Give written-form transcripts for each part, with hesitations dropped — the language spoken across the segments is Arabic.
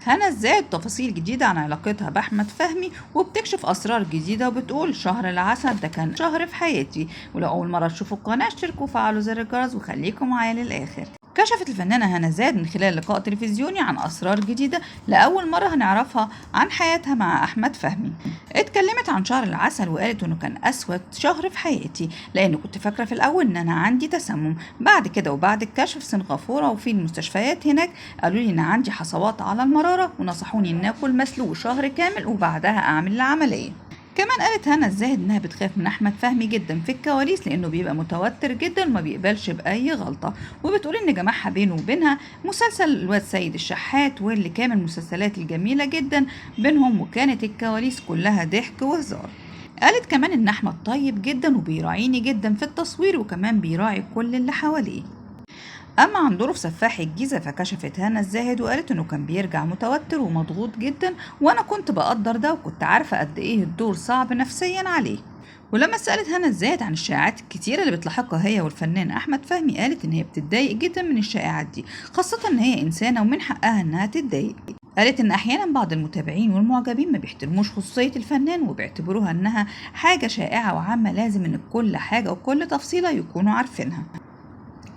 هنا الزاهد تفاصيل جديدة عن علاقتها بأحمد فهمي، وبتكشف أسرار جديدة وبتقول شهر العسل ده كان شهر في حياتي، ولو أول مرة تشوفوا القناة اشتركوا وفعلوا زر الجرس وخليكم معايا للآخر. كشفت الفنانة هنا زاهد من خلال لقاء تلفزيوني عن أسرار جديدة لأول مرة هنعرفها عن حياتها مع أحمد فهمي. اتكلمت عن شهر العسل وقالت إنه كان أسود شهر في حياتي، لأن كنت فاكرة في الأول إن أنا عندي تسمم. بعد كده وبعد الكشف في سنغافورة وفي المستشفيات هناك قالوا لي إن عندي حصوات على المرارة، ونصحوني إن آكل مسلوق شهر كامل وبعدها أعمل العملية. كمان قالت هنا الزاهد انها بتخاف من احمد فهمي جدا في الكواليس لانه بيبقى متوتر جدا وما بيقبلش باي غلطه، وبتقول ان جمعها بينه وبينها مسلسل الواد سيد الشحات، واللي كان من المسلسلات الجميله جدا بينهم، وكانت الكواليس كلها ضحك وهزار. قالت كمان ان احمد طيب جدا وبيراعيني جدا في التصوير، وكمان بيراعي كل اللي حواليه. أما عن دوره في سفاح الجيزة فكشفت هنا الزاهد وقالت إنه كان بيرجع متوتر ومضغوط جدا، وأنا كنت بقدر ده وكنت عارفة قد إيه الدور صعب نفسيا عليه. ولما سألت هنا الزاهد عن الشائعات الكتيرة اللي بتلاحقها هي والفنان أحمد فهمي، قالت إن هي بتتضايق جدا من الشائعات دي، خاصة إن هي إنسانة ومن حقها إنها تتضايق. قالت إن أحيانا بعض المتابعين والمعجبين ما بيحترموش خصوصية الفنان وبيعتبروها إنها حاجة شائعة وعامة لازم إن كل حاجة وكل تفصيلة يكونوا عارفينها.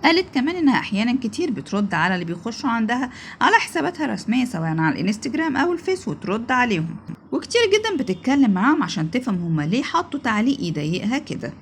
قالت كمان انها احيانا كتير بترد على اللي بيخشوا عندها على حساباتها الرسمية سواء على الانستجرام او الفيس وترد عليهم، وكتير جدا بتتكلم معاهم عشان تفهم هما ليه حطوا تعليق يضايقها كده.